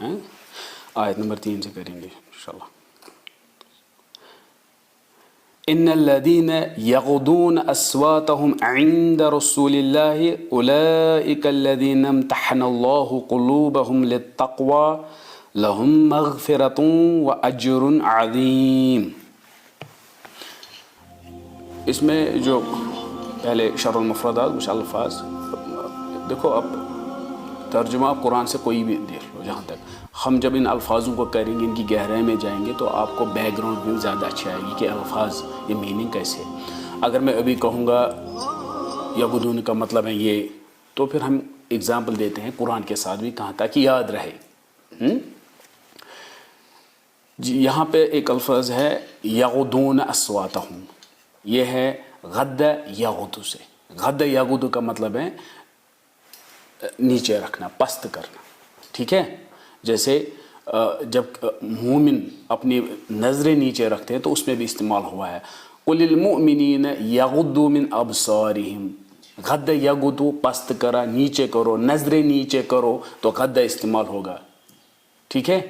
ہیں. آیت نمبر 3 سے کریں گے انشاءاللہ. ان الذين يغضون اصواتهم عند رسول الله اولئك الذين امتحن الله قلوبهم للتقوى لهم مغفرة واجر عظيم. اس میں جو پہلے شرح المفردات کچھ الفاظ دیکھو. اب ترجمہ آپ قرآن سے کوئی بھی دیکھ لو. جہاں تک ہم جب ان الفاظوں کو کریں گے, ان کی گہرائی میں جائیں گے, تو آپ کو بیک گراؤنڈ بھی زیادہ اچھی آئے گی کہ الفاظ یہ میننگ کیسے ہے. اگر میں ابھی کہوں گا یغضون کا مطلب ہے یہ, تو پھر ہم اگزامپل دیتے ہیں قرآن کے ساتھ بھی کہاں تک یاد رہے. جی یہاں پہ ایک الفاظ ہے یغضون اصواتہم. یہ ہے غد یغض سے. غد یغض کا مطلب ہے نیچے رکھنا, پست کرنا. ٹھیک ہے. جیسے جب مومن اپنی نظریں نیچے رکھتے ہیں تو اس میں بھی استعمال ہوا ہے. قل للمؤمنین یغضوا من ابصارہم. غد یغض پست کرا, نیچے کرو, نظریں نیچے کرو, تو غد استعمال ہوگا. ٹھیک ہے.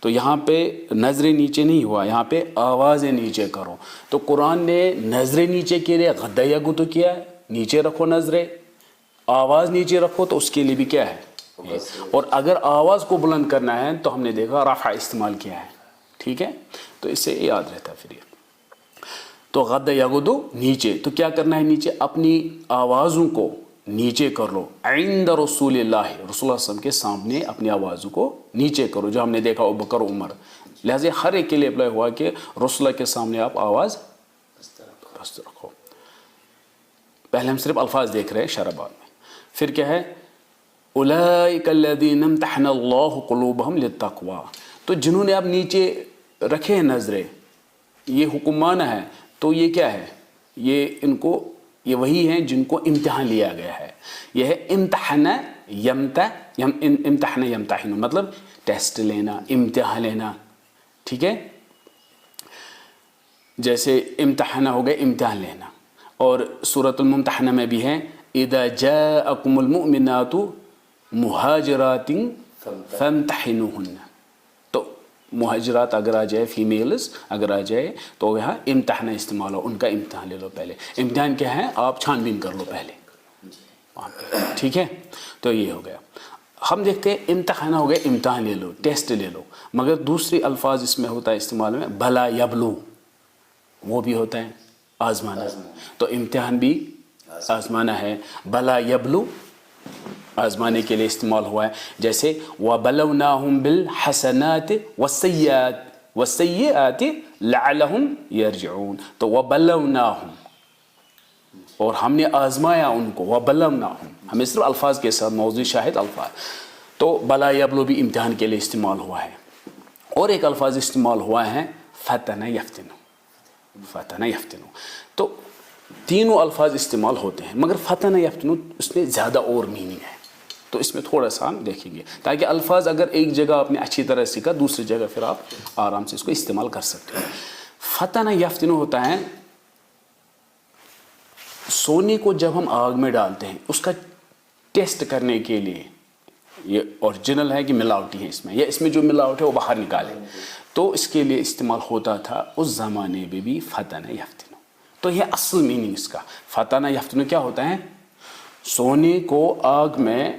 تو یہاں پہ نظریں نیچے نہیں ہوا, یہاں پہ آوازیں نیچے کرو. تو قرآن نے نظریں نیچے کے لیے غد یغض کیا ہے, نیچے رکھو نظریں, آواز نیچے رکھو, تو اس کے لیے بھی کیا ہے. اور اگر آواز کو بلند کرنا ہے تو ہم نے دیکھا رفع استعمال کیا ہے. ٹھیک ہے. تو اس سے یاد رہتا ہے پھر یہ. تو غد یغض نیچے, تو کیا کرنا ہے نیچے, اپنی آوازوں کو نیچے کر لو. عند رسول اللہ, رسول اللہ صلی اللہ علیہ وسلم کے سامنے اپنی آوازوں کو نیچے کرو, جو ہم نے دیکھا ابوبکر عمر. لہذا ہر ایک کے لیے اپلائی ہوا کہ رسول اللہ کے سامنے آپ آواز پست رکھو. پہلے ہم صرف الفاظ دیکھ رہے ہیں شرح بعد میں. پھر کیا ہے اولئک الذین امتحن اللہ قلوبہم للتقوی. تو جنہوں نے اب نیچے رکھے ہیں نظریں, یہ حکم مانا ہے, تو یہ کیا ہے, یہ ان کو, یہ وہی ہیں جن کو امتحان لیا گیا ہے. یہ ہے امتحن امتحن یمتحن, مطلب ٹیسٹ لینا, امتحان لینا. ٹھیک ہے. جیسے امتحانہ ہو گئے امتحان لینا. اور سورۃ الممتحنہ میں بھی ہے اذا جاءکم المؤمنات مہاجرات فامتحنوہن. تو مہاجرات اگر آ جائے, فیمیلز اگر آ جائے, تو یہاں امتحانہ استعمال ہو, ان کا امتحان لے لو پہلے. امتحان کیا ہے, آپ چھان بین کر لو پہلے. ٹھیک ہے. تو یہ ہو گیا. ہم دیکھتے ہیں امتحانہ ہو گئے امتحان لے لو, ٹیسٹ لے لو. مگر دوسری الفاظ اس میں ہوتا ہے استعمال میں, بلا یبلو, وہ بھی ہوتا ہے آزمانا. تو امتحان بھی آزمانا ہے. بلا یبلو آزمانے کے لیے استعمال ہوا ہے. جیسے وَبَلَوْنَاهُمْ بِالْحَسَنَاتِ وَالسَّيِّئَاتِ لَعَلَّهُمْ يَرْجِعُونَ. تو وَبَلَوْنَاهُمْ, اور ہم نے آزمایا ان کو. وَبَلَوْنَاهُمْ, ہمیں صرف الفاظ کے ساتھ موضوع شاہد الفاظ. تو بلا یبلو بھی امتحان کے لیے استعمال ہوا ہے. اور ایک الفاظ استعمال ہوا ہے فتن یفتن. فتن یفتن. تو تینوں الفاظ استعمال ہوتے ہیں, مگر فتن یفتن اس میں زیادہ اور میننگ ہے. تو اس میں تھوڑا سا ہم دیکھیں گے, تاکہ الفاظ اگر ایک جگہ آپ نے اچھی طرح سیکھا, دوسری جگہ پھر آپ آرام سے اس کو استعمال کر سکتے ہیں. فتن یفتن ہوتا ہے سونے کو جب ہم آگ میں ڈالتے ہیں, اس کا ٹیسٹ کرنے کے لیے. یہ اوریجنل ہے کہ ملاوٹی ہے اس میں, یا اس میں جو ملاوٹ ہے وہ باہر نکالے. تو اس کے لیے استعمال ہوتا تھا اس زمانے میں بھی فتن یفتن. تو یہ اصل میننگ اس کا. فتن یفتن کیا ہوتا ہے, سونے کو آگ میں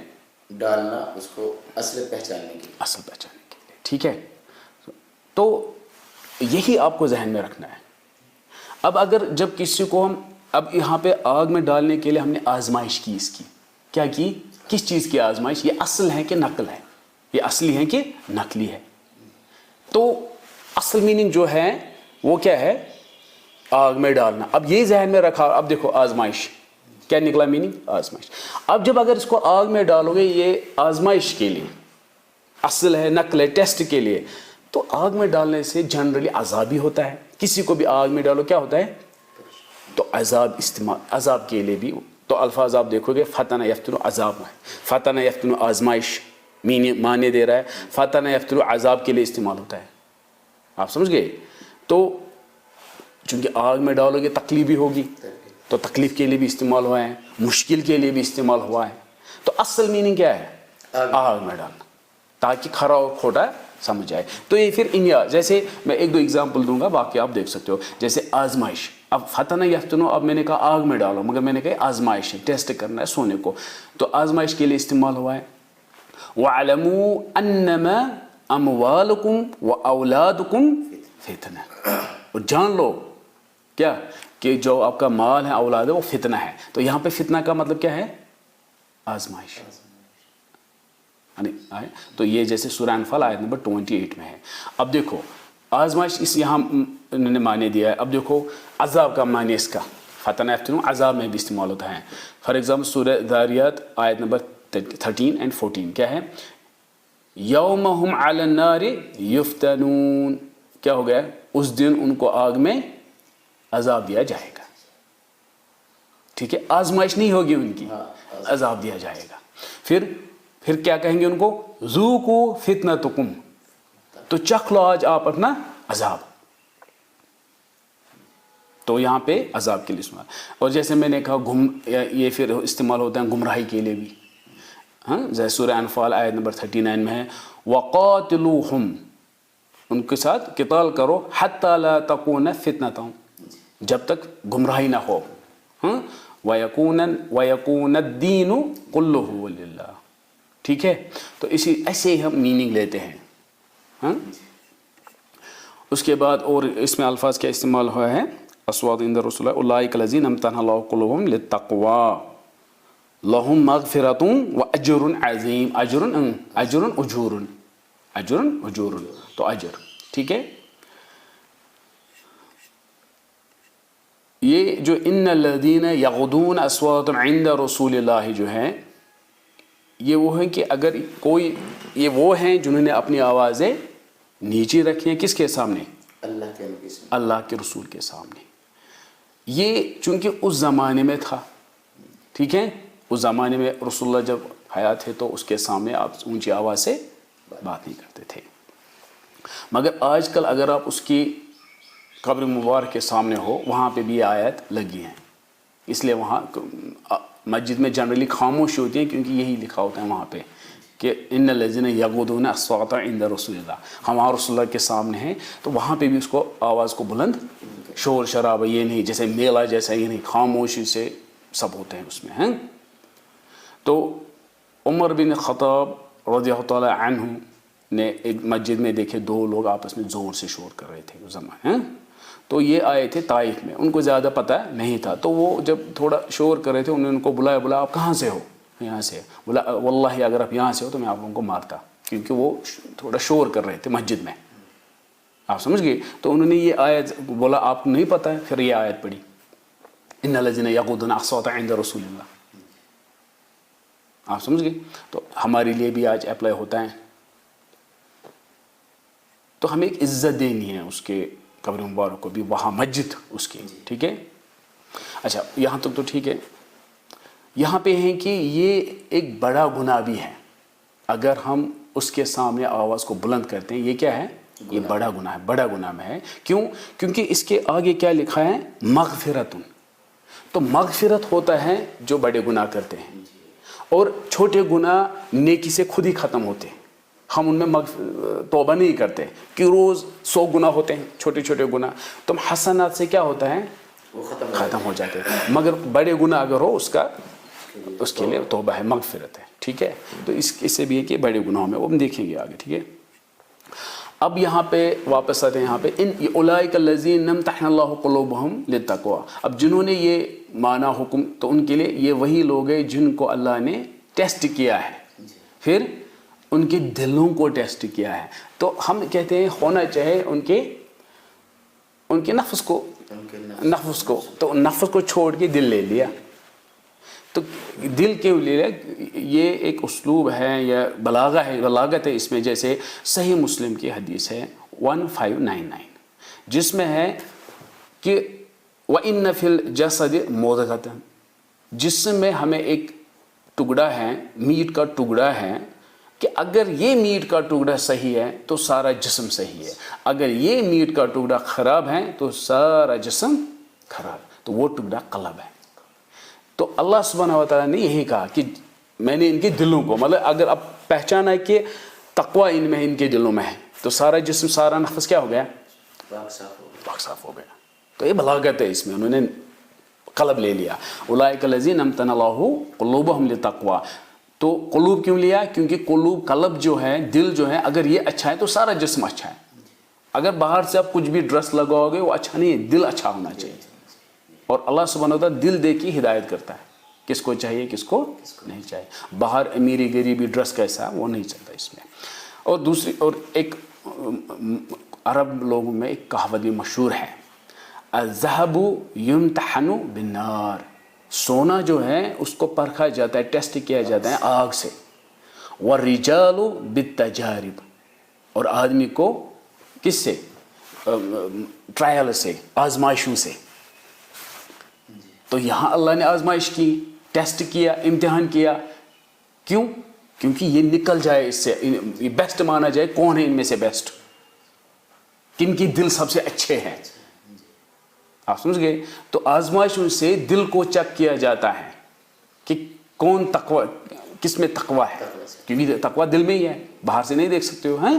ڈالنا, اس کو اصل پہچاننے کے لیے. اصل پہچاننے کے لیے. ٹھیک ہے. تو یہی آپ کو ذہن میں رکھنا ہے. اب اگر جب کسی کو ہم, اب یہاں پہ آگ میں ڈالنے کے لیے ہم نے آزمائش کی, اس کی کیا کی, کس چیز کی آزمائش, یہ اصل ہے کہ نقل ہے, یہ اصلی ہے کہ نقلی ہے. تو اصل میننگ جو ہے وہ کیا ہے, آگ میں ڈالنا. اب یہ ذہن میں رکھا. اب دیکھو آزمائش کیا نکلا میننگ, آزمائش. اب جب اگر اس کو آگ میں ڈالو گے, یہ آزمائش کے لیے, اصل ہے نقل ہے ٹیسٹ کے لیے, تو آگ میں ڈالنے سے جنرلی عذاب ہی ہوتا ہے. کسی کو بھی آگ میں ڈالو کیا ہوتا ہے, تو عذاب استعمال, عذاب کے لیے بھی. تو الفاظ آپ دیکھو گے فتن یفتن عذاب ہے, فتن یفتن آزمائش معنی دے رہا ہے, فتن یفتن عذاب کے لیے استعمال ہوتا ہے. آپ سمجھ گئے. تو چونکہ آگ میں ڈالو گے تکلیف بھی ہوگی, تو تکلیف کے لیے بھی استعمال ہوا ہے, مشکل کے لیے بھی استعمال ہوا ہے. تو اصل میننگ کیا ہے, آگ میں ڈالنا. ताकि खरा और खोटा समझ आए. तो ये फिर इन्या, जैसे मैं एक दो एग्जाम्पल दूंगा, बाकी आप देख सकते हो. जैसे आजमाइश, अब फतना यफ्तनो, अब मैंने कहा आग में डालो, मगर मैंने कहा आजमाइश है, टेस्ट करना है सोने को, तो आजमाइश के लिए इस्तेमाल हुआ है. वअलमू अन्नमा अमवालुकुम व औलादुकुम फितना, और जान लो क्या कि जो आपका माल है, औलाद है, वो फितना है. तो यहाँ पे फितना का मतलब क्या है? आजमाइश. आए तो ये जैसे सूरह अनफाल आयत नंबर 28 में है. अब देखो आजमाइश इस यहाँ उन्होंने माने दिया है. अब देखो अजाब का माने इसका फतना यफ्तनून अजाब में भी इस्तेमाल होता है. फॉर एग्जाम्पल सूरह ज़ारियात आयत नंबर 13 एंड 14 क्या है? यौमहुम अलन नारि युफ्तनून, क्या हो गया? उस दिन उनको आग में अजाब दिया जाएगा. ठीक है, आजमाइश नहीं होगी उनकी, अजाब दिया जाएगा. फिर क्या कहेंगे उनको? ज़ूकू फितनतुकुम, तो चख लो आज आप अपना अजाब. तो यहाँ पे अजाब के लिए इस्तेमाल. और जैसे मैंने कहा ये फिर इस्तेमाल होता है गुमराही के लिए भी. हाँ, जैसे सूरह अनफाल आयत नंबर 39 में है वक़ातिलूहुम, उनके साथ क़िताल करो, हत्ता ला तकून फितनतुम, जब तक गुमराही ना हो. हाँ, वयकून अद्दीनु कुल्लुहु लिल्लाह. ठीक है, तो इसी ऐसे ही हम मीनिंग लेते हैं. हाँ, उसके बाद और इसमें अल्फाज क्या इस्तेमाल हुआ है? अस्वाद इंद रसूल उलाइक लज़ीना अम्तहनल्लाहु क़ुलूबहुम लित्तक़वा लहुम मग़फ़िरतुन व अज्रुन अज़ीम. अज्रुन उजूरुन, तो अजर. ठीक है, ये जो इन्नल्लज़ीना यग़ुद्दून अस्वातहुम इंद रसूलिल्लाह जो है, ये वो हैं कि अगर कोई, ये वो हैं जिन्होंने अपनी आवाज़ें नीचे रखी हैं किसके सामने? अल्लाह के रसूल के सामने. ये चूँकि उस ज़माने में था. ठीक है, उस ज़माने में रसूलुल्लाह जब हयात थे तो उसके सामने आप ऊंची आवाज़ से बात नहीं करते थे. मगर आजकल अगर आप उसकी कब्र मुबारक के सामने हो, वहाँ पे भी ये आयत लगी हैं. इसलिए वहाँ मस्जिद में जनरली खामोशी होती है, क्योंकि यही लिखा होता है वहाँ पे कि इन्नल्लज़ीना यग़ुद्दून अस्वातहुम इंद रसूलिल्लाह, हमारे रसूलुल्लाह के सामने हैं. तो वहाँ पे भी उसको आवाज़ को बुलंद, शोर शराबा ये नहीं, जैसे मेला जैसा ये नहीं, खामोशी से सब होते हैं उसमें हैं. तो उमर बिन ख़त्ताब रज़ियल्लाहु तआला अन्हु ने एक मस्जिद में देखे दो लोग आपस में ज़ोर से शोर कर रहे थे उस ज़माने हैं. तो ये आए थे ताइफ में, उनको ज़्यादा पता नहीं था. तो वो जब थोड़ा शोर कर रहे थे, उन्होंने उनको बुलाया, आप कहाँ से हो? यहाँ से. बोला वल्लाही अगर आप यहाँ से हो तो मैं आप लोगों को मारता, क्योंकि वो थोड़ा शोर कर रहे थे मस्जिद में. आप समझ गए? तो उन्होंने ये आयत बोला आपको नहीं पता है, फिर ये आयत पढ़ी इन्नल्लज़ीना यग़ुद्दून अस्वातहुम इंद रसूलिल्लाह. आप समझ गए? तो हमारे लिए भी आज अप्लाई होता है. तो हमें एक इज्जत देनी है उसके कब्र मुबारक को भी, वहाँ मस्जिद उसकी. ठीक है, अच्छा यहाँ तक तो ठीक है. यहाँ पे है कि ये एक बड़ा गुनाह भी है अगर हम उसके सामने आवाज़ को बुलंद करते हैं. ये क्या है? ये बड़ा गुनाह है, बड़ा गुनाह में है. क्यों? क्योंकि इसके आगे क्या लिखा है? मग़फ़िरतुन. तो मग़फ़िरत होता है जो बड़े गुनाह करते हैं, और छोटे गुनाह नेकी से खुद ही ख़त्म होते हैं. हम उनमें तौबा नहीं करते कि रोज़ 100 गुनाह होते हैं छोटे छोटे गुनाह, तो हसनात से क्या होता है? वो ख़त्म हो जाते हैं. मगर बड़े गुनाह अगर हो उसके लिए तौबा है, मग़फ़िरत है. ठीक है, तो इससे भी है कि बड़े गुनाहों में वो हम देखेंगे आगे. ठीक है, अब यहाँ पे वापस आते हैं. यहाँ पे इन उलाइक लज़ीना इम्तहनल्लाहु क़ुलूबहुम लित्तक़वा. अब जिन्होंने ये माना हुक्म, तो उनके लिए ये वही लोग हैं जिनको अल्लाह ने टेस्ट किया है, फिर उनके दिलों को टेस्ट किया है. तो हम कहते हैं होना चाहिए उनके नफ्स को, तो नफ्स को छोड़ के दिल ले लिया. तो दिल के लिए ये एक उस्लूब है या बलागत है इसमें. जैसे सही मुस्लिम की हदीस है 1599, जिसमें है कि व इन्न फिल जसद मुदगतन, जिसमें हमें एक टुकड़ा है, मीट का टुकड़ा है, कि अगर ये मीट का टुकड़ा सही है तो सारा जिस्म सही है, अगर ये मीट का टुकड़ा ख़राब है तो सारा जिस्म खराब. तो वो टुकड़ा क़ल्ब है. तो अल्लाह सुब्हानहू व तआला ने यही कहा कि मैंने इनके दिलों को, मतलब अगर आप पहचाना है कि तकवा इनमें इनके दिलों में है तो सारा जिस्म सारा नफ्स क्या हो गया, पाक साफ हो गया। पाक साफ हो गया। तो ये बलागत है इसमें, उन्होंने कलब ले लिया। उलाइक लज़ीना अम्तनल्लाहु क़ुलूबहुम लित्तक़वा। तो क़ुलूब क्यों लिया? क्योंकि क़ुलूब कलब जो है, दिल जो है, अगर ये अच्छा है तो सारा जिस्म अच्छा है। अगर बाहर से आप कुछ भी ड्रेस लगाओगे वो अच्छा नहीं है, दिल अच्छा होना चाहिए। और अल्लाह सुब्हानहू व तआला दिल दे के हिदायत करता है, किसको चाहिए किसको नहीं चाहिए। बाहर अमीरी गरीबी ड्रेस कैसा है वो नहीं चलता इसमें। और दूसरी और एक अरब लोगों में एक कहावत भी मशहूर है, अज़्ज़हबु युम्तहनु बिन्नार। सोना जो है उसको परखा जाता है, टेस्ट किया जाता है आग से। वर्रिजालु बित्तजारिब। और आदमी को किससे? ट्रायल से, आजमाइशों से। तो यहाँ अल्लाह ने आजमाइश की, टेस्ट किया, इम्तिहान किया। क्यों? क्योंकि ये निकल जाए इससे, ये बेस्ट माना जाए, कौन है इनमें से बेस्ट, किनकी दिल सबसे अच्छे हैं। आप समझ गए? तो आजमाइशों से दिल को चेक किया जाता है कि कौन तकवा, किस में तकवा है, क्योंकि तकवा दिल में ही है, बाहर से नहीं देख सकते हो, हैं?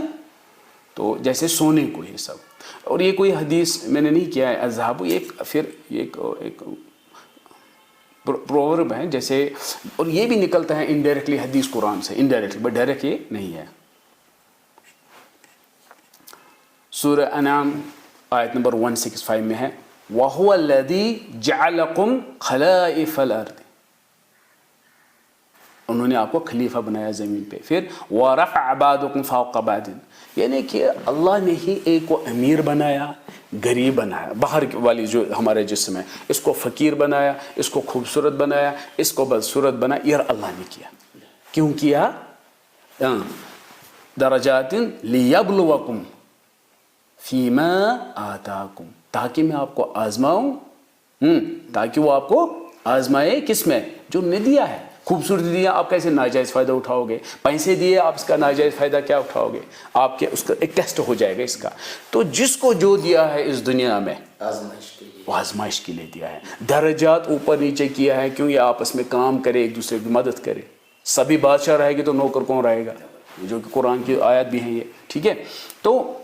तो जैसे सोने को ये सब। और ये कोई हदीस मैंने नहीं किया है अज़्ज़हाबु, एक फिर एक प्रोवर्ब है जैसे, और ये भी निकलता है इनडायरेक्टली हदीस कुरान से, इनडायरेक्टली, बट डायरेक्ट ये नहीं है। सूरह अनाम आयत नंबर 165 में है, वहुवल्लज़ी जअलकुम खलाइफल अर्द। उन्होंने आपको खलीफा बनाया ज़मीन पे। फिर वरफ़अ बादकुम फ़ौक़ बादिन, यानी कि अल्लाह ने ही एक को अमीर बनाया, गरीब बनाया, बाहर वाली जो हमारे जिस्म है, इसको फ़कीर बनाया, इसको खूबसूरत बनाया, इसको बदसूरत बनाया। ये अल्लाह ने किया। क्यों किया? दरजातिन लियब्लुवकुम फ़ीमा आताकुम, ताकि मैं आपको आजमाऊं, ताकि वो आपको आजमाए किस में? जो ने दिया है। खूबसूरती दिया, आप कैसे नाजायज़ फ़ायदा उठाओगे? पैसे दिए, आप इसका नाजायज़ फ़ायदा क्या उठाओगे? आपके उसका एक टेस्ट हो जाएगा इसका। तो जिसको जो दिया है इस दुनिया में आजमाइश के लिए, वो आजमाइश के लिए दिया है। दर्जात ऊपर नीचे किया है, क्यों? ये आपस में काम करे, एक दूसरे की मदद करे। सभी बादशाह रहेगी तो नौकर कौन रहेगा? जो कि कुरान की आयत भी है ये, ठीक है। तो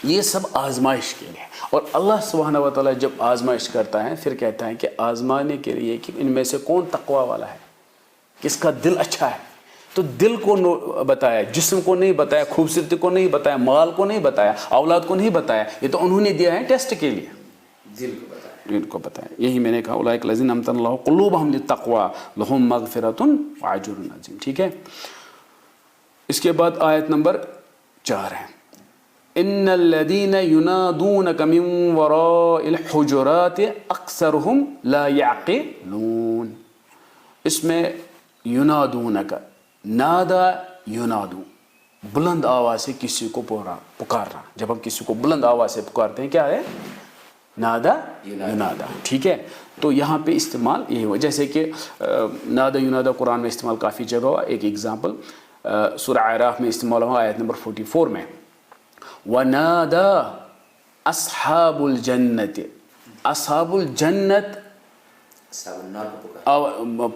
ये सब आजमाइश के लिए। और अल्लाह सुब्हानहू व तआला जब आजमाइश करता है फिर कहता है कि आजमाने के लिए कि इनमें से कौन तकवा वाला है, किसका दिल अच्छा है। तो दिल को बताया, जिस्म को नहीं बताया, खूबसूरती को नहीं बताया, माल को नहीं बताया, औलाद को नहीं बताया। ये तो उन्होंने दिया है टेस्ट के लिए, दिल को बताया, दिल को बताया। यही मैंने कहा, उलाइक लज़ीना अम्तनल्लाहु क़ुलूबहुम लित्तक़वा लहुम मग़फ़िरतुन व अज्रुन अज़ीम, ठीक है। इसके बाद आयत नंबर 4 है, इन्नल्लज़ीना युनादूनक मिन वराइल हुजुराति अक्सरुहुम ला यअक़िलून। इसमें युनादूनक, नादा युनादू, बुलंद आवाज़ से किसी को पुकारना। जब हम किसी को बुलंद आवाज़ से पुकारते हैं क्या है? नादा युनादा, ठीक है। तो यहाँ पे इस्तेमाल यही हुआ, जैसे कि नादा युनादा कुरान में इस्तेमाल काफ़ी जगह हुआ। एक एग्जाम्पल सूरह आराफ में इस्तेमाल हुआ आयत नंबर 44 में, वनादा अस्हाबुल जन्नत, अस्हाबुल जन्नत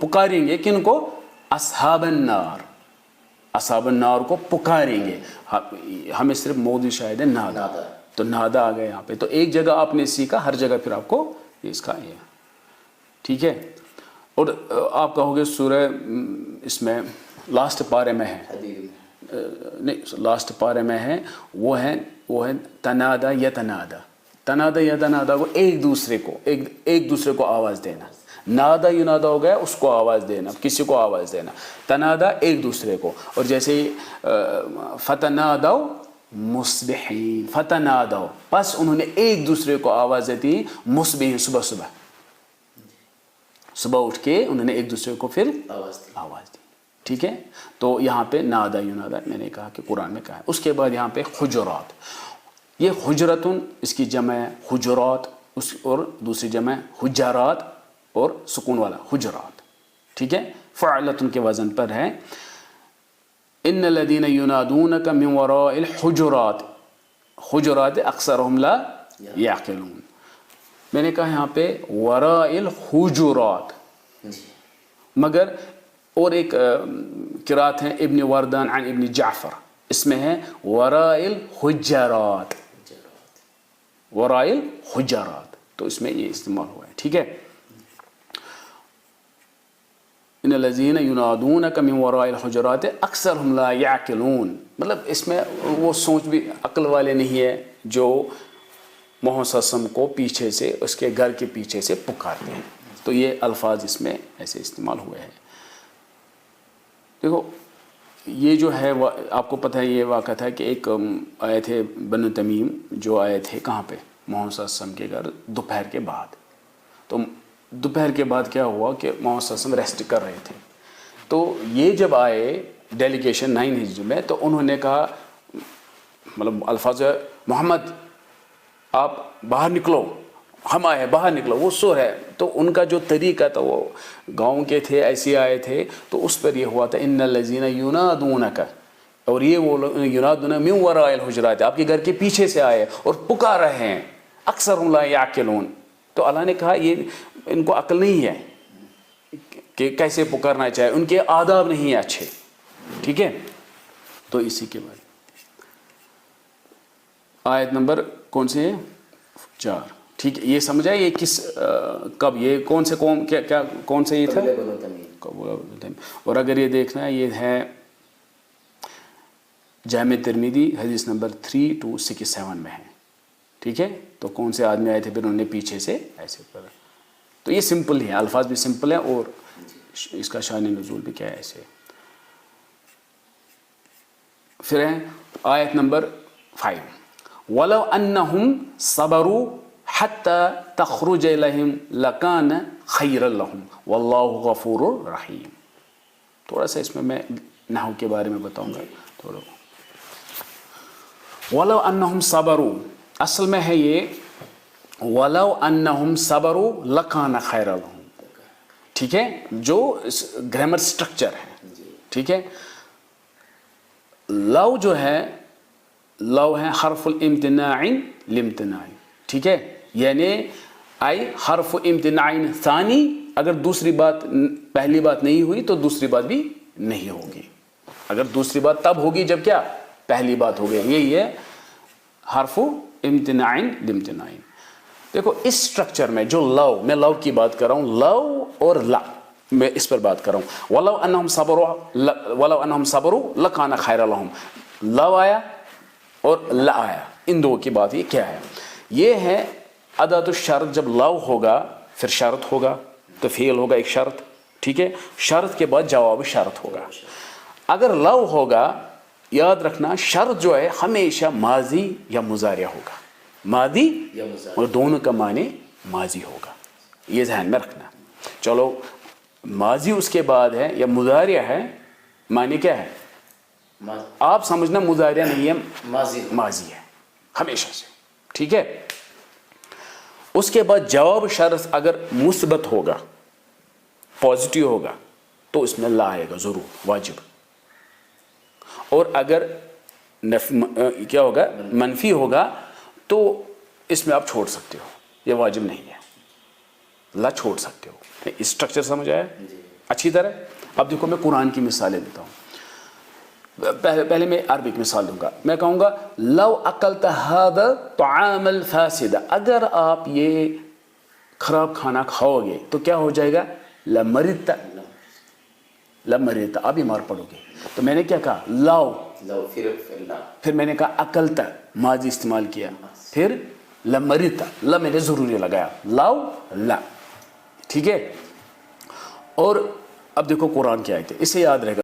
पुकारेंगे किनको? अस्हाबन नार, अस्हाबन नार को पुकारेंगे। हमें सिर्फ मौजूद शायद है नादा, तो नादा आ गया यहाँ पे। तो एक जगह आपने सीखा, हर जगह फिर आपको इसका ये, ठीक है। और आप कहोगे सूरह इसमें लास्ट पारे में है, नहीं लास्ट पारे में है, वो है तनादा या तनादा। तनादा या तनादा को एक दूसरे को आवाज़ देना। नादा युनादा हो गया उसको आवाज़ देना, किसी को आवाज़ देना। तनादा एक दूसरे को। और जैसे फतनादाओ मुस्बिहीन, फतनादाओ, बस उन्होंने एक दूसरे को आवाज़ दी मुस्बिहीन, सुबह उठ के उन्होंने एक दूसरे को फिर आवाज़ दी, ठीक है। तो यहाँ पे नादा युनादा मैंने कहा कि कुरान में कहा है। उसके बाद यहाँ पे हुजुरात, ये हुजरतुन इसकी जमा है हुजुरात, और दूसरी जमा है हुजारात और सुकून वाला हुजरात, ठीक है। फ़अलतुन के वज़न पर है, इन्नल्लज़ीना युनादूनक मिन वराइल हुजुरात, हुजुरात अक्सरुहुम ला यअक़िलून। मैंने कहा यहाँ पे वराइल हुजुरात, मगर और एक किरात है इब्न वरदान अन इब्न जाफ़र, اس میں ہے ورائل حجرات، ورائل حجرات، تو اس میں یہ استعمال ہوا ہے. ٹھیک ہے. ان الذین ینادونک من وراء الحجرات اکثرهم لا یعقلون، مطلب اس میں وہ سوچ بھی عقل والے نہیں ہے جو محمد صلی اللہ علیہ وسلم کو پیچھے سے اس کے گھر کے پیچھے سے پکارتے ہیں. تو یہ الفاظ اس میں ایسے استعمال ہوئے ہیں. دیکھو یہ جو ہے آپ کو پتہ ہے یہ واقعہ تھا کہ ایک آئے تھے بنو تمیم جو آئے تھے کہاں پہ محمد صلی اللہ علیہ وسلم کے گھر دوپہر کے بعد. تو دوپہر کے بعد کیا ہوا کہ محمد صلی اللہ علیہ وسلم ریسٹ کر رہے تھے. تو یہ جب آئے ڈیلیگیشن 9 ہجری میں تو انہوں نے کہا مطلب الفاظ محمد آپ باہر نکلو، ہم آئے باہر نکلو. وہ سو ہے تو ان کا جو طریقہ تھا وہ گاؤں کے تھے ایسے آئے تھے تو اس پر یہ ہوا تھا ان الذین ینادونک، اور یہ وہ ینادون من وراء الحجرات، آپ کے گھر کے پیچھے سے آئے اور پکار رہے ہیں اکثرهم لا یعقلون. تو اللہ نے کہا یہ ان کو عقل نہیں ہے کہ کیسے پکارنا چاہے، ان کے آداب نہیں ہیں اچھے. ٹھیک ہے. تو اسی کے بعد آیت نمبر کون سے ہے 4. ٹھیک ہے. یہ سمجھا یہ کس کب یہ کون سے قوم کیا کون سے یہ تھا. اور اگر یہ دیکھنا ہے یہ ہے جامع ترمذی حدیث نمبر 3267 میں ہے. ٹھیک ہے. تو کون سے آدمی آئے تھے پھر انہوں نے پیچھے سے ایسے کرا. تو یہ سمپل ہی ہے، الفاظ بھی سمپل ہیں اور اس کا شان نزول بھی کیا ہے ایسے. پھر ہے آیت نمبر 5 وَلَوْ أَنَّهُمْ صَبَرُوا حَتَّى تَخْرُجَ إِلَيْهِمْ لَكَانَ خَيْرًا لَهُمْ وَاللَّهُ غَفُورٌ رَحِيمٌ. تھوڑا سا اس میں نحو کے بارے میں بتاؤں گا تھوڑا. وَلَوْ أَنَّهُمْ صَبَرُوا اصل میں ہے یہ وَلَوْ أَنَّهُمْ صَبَرُوا لَكَانَ خَيْرًا لَهُمْ. ٹھیک ہے. جو گرامر سٹرکچر ہے. ٹھیک ہے. لو جو ہے لو ہے حرف الامتناع لامتناع. ٹھیک ہے. یعنی آئی حرف امتناع ثانی، اگر دوسری بات پہلی بات نہیں ہوئی تو دوسری بات بھی نہیں ہوگی. اگر دوسری بات تب ہوگی جب کیا پہلی بات ہو گئی. یہی ہے حرف امتناع لامتناع. دیکھو اس سٹرکچر میں جو لو، میں لو کی بات کر رہا ہوں، لو اور لا میں اس پر بات کر رہا ہوں. وَلَوْ أَنَّهُمْ صَبَرُوا لَكَانَ خَيْرًا لَهُمْ. لو آیا اور لا آیا، ان دو کی بات یہ کیا ہے. یہ ہے اداۃ الشرط. جب لو ہوگا پھر شرط ہوگا تو فعل ہوگا ایک شرط. ٹھیک ہے. شرط کے بعد جواب شرط ہوگا. اگر لو ہوگا یاد رکھنا شرط جو ہے ہمیشہ ماضی یا مضارع ہوگا. ماضی اور دونوں کا معنی ماضی ہوگا، یہ ذہن میں رکھنا. چلو ماضی اس کے بعد ہے یا مضارع ہے، معنی کیا ہے آپ سمجھنا مضارع نہیں ہے ماضی ہے ہمیشہ سے. ٹھیک ہے. اس کے بعد جواب شرط اگر مثبت ہوگا پازیٹیو ہوگا تو اس میں لا آئے گا ضرور واجب. اور اگر کیا ہوگا منفی ہوگا تو اس میں آپ چھوڑ سکتے ہو، یہ واجب نہیں ہے، لا چھوڑ سکتے ہو. اسٹرکچر سمجھ آیا اچھی طرح. اب دیکھو میں قرآن کی مثالیں دیتا ہوں. پہلے میں عربک مثال دوں گا. میں کہوں گا لو اکلت هذا الطعام الفاسد، اگر آپ یہ خراب کھانا کھاؤ گے تو کیا ہو جائے گا لمرضت، لمرضت آپ بیمار پڑو گے. تو میں نے کیا کہا لو پھر میں نے کہا اکلت ماضی استعمال کیا، پھر لمرضت لا میں نے ضروری لگایا لو لا. ٹھیک ہے. اور اب دیکھو قرآن کی آیت ہے، اسے یاد رہے گا.